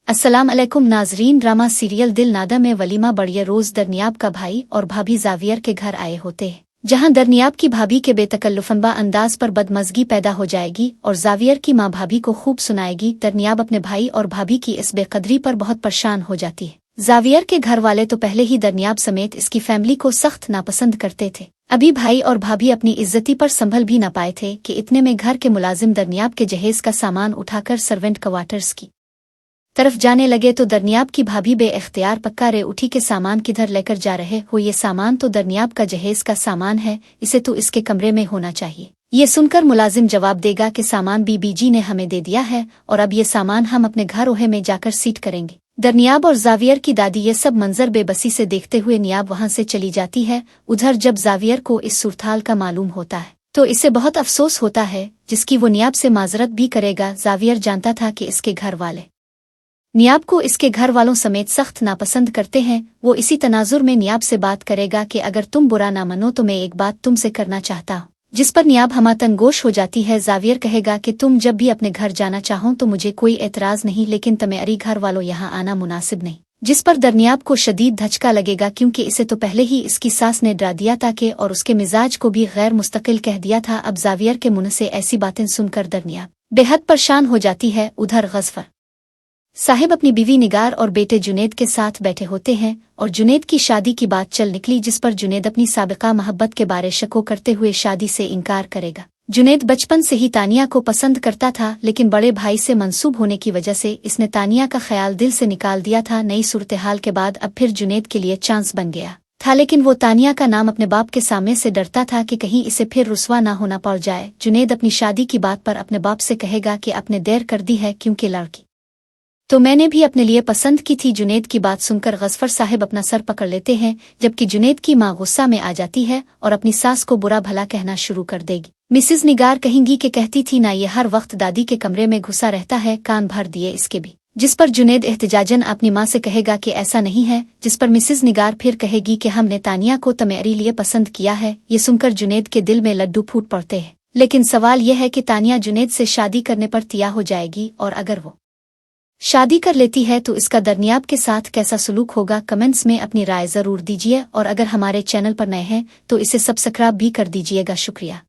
अस्सलाम अलैकुम नाजरीन। ड्रामा सीरियल दिल नादा में वलीमा बढ़िया रोज दरनियाब का भाई और भाभी जावियर के घर आए होते हैं, जहां दरनियाब की भाभी के बेतकल्लुफनबा अंदाज पर बदमज़गी पैदा हो जाएगी और जावियर की माँ भाभी को खूब सुनाएगी। दरनियाब अपने भाई और भाभी की इस बेकदरी पर बहुत परेशान हो जाती है। जावियर के घर वाले तो पहले ही दरनियाब समेत इसकी फैमिली को सख्त नापसंद करते थे। अभी भाई और भाभी अपनी इज्जती पर संभल भी न पाए थे कि इतने में घर के मुलाजिम दरनियाब के जहेज का सामान उठाकर सर्वेंट क्वार्टर्स की तरफ जाने लगे तो दरनियाब की भाभी बे-इख्तियार पक्का रे उठी के सामान किधर लेकर जा रहे हो। ये सामान तो दरनियाब का जहेज का सामान है, इसे तो इसके कमरे में होना चाहिए। ये सुनकर मुलाजिम जवाब देगा कि सामान बीबीजी ने हमें दे दिया है और अब ये सामान हम अपने घर ओहे में जाकर सीट करेंगे। दरनियाब और जावियर की दादी ये सब मंजर बेबसी से देखते हुए नियाब वहां से चली जाती है। उधर जब जावियर को इस सूरताल का मालूम होता है तो इसे बहुत अफसोस होता है, जिसकी वो नियाब से माजरत भी करेगा। जावियर जानता था कि इसके घर वाले नियाब को इसके घर वालों समेत सख्त नापसंद करते हैं। वो इसी तनाजुर में नियाब से बात करेगा कि अगर तुम बुरा ना मानो तो मैं एक बात तुमसे करना चाहता हूँ, जिस पर नियाब हमातनगोश हो जाती है। जावियर कहेगा कि तुम जब भी अपने घर जाना चाहो तो मुझे कोई एतराज नहीं, लेकिन तुम्हारी घर वालों यहाँ आना मुनासिब नहीं। जिस पर दरनियाब को शदीद धचका लगेगा, क्योंकि इसे तो पहले ही इसकी सास ने डरा दिया था कि और उसके मिजाज को भी गैर मुस्तकिल कह दिया था। अब जावियर के मुंह से ऐसी बातें सुनकर दरनियाब बेहद परेशान हो जाती है। उधर गजफर साहिब अपनी बीवी निगार और बेटे जुनेद के साथ बैठे होते हैं और जुनेद की शादी की बात चल निकली, जिस पर जुनेद अपनी साबिका मोहब्बत के बारे शको करते हुए शादी से इनकार करेगा। जुनेद बचपन से ही तानिया को पसंद करता था, लेकिन बड़े भाई से मंसूब होने की वजह से इसने तानिया का ख्याल दिल से निकाल दिया था। नई सूरत-ए-हाल के बाद अब फिर जुनेद के लिए चांस बन गया था, लेकिन वो तानिया का नाम अपने बाप के सामने से डरता था कि कहीं इसे फिर रुसवा ना होना पड़ जाए। जुनेद अपनी शादी की बात पर अपने बाप से कहेगा कि आपने देर कर दी है, क्योंकि लड़की तो मैंने भी अपने लिए पसंद की थी। जुनेद की बात सुनकर गजफर साहिब अपना सर पकड़ लेते हैं, जबकि जुनेद की माँ गुस्सा में आ जाती है और अपनी सास को बुरा भला कहना शुरू कर देगी। मिसेस निगार कहेंगी कि कहती थी ना, ये हर वक्त दादी के कमरे में घुसा रहता है, कान भर दिए इसके भी। जिस पर जुनेद एहतजाजन अपनी माँ से कहेगा कि ऐसा नहीं है, जिस पर मिसेस निगार फिर कहेगी कि हमने तानिया को तुम्हारे लिए पसंद किया है। ये सुनकर जुनेद के दिल में लड्डू फूट पड़ते हैं, लेकिन सवाल यह है कि तानिया जुनेद से शादी करने पर तैयार हो जाएगी, और अगर वो शादी कर लेती है तो इसका दरनियाब के साथ कैसा सलूक होगा। कमेंट्स में अपनी राय ज़रूर दीजिए और अगर हमारे चैनल पर नए हैं तो इसे सब्सक्राइब भी कर दीजिएगा। शुक्रिया।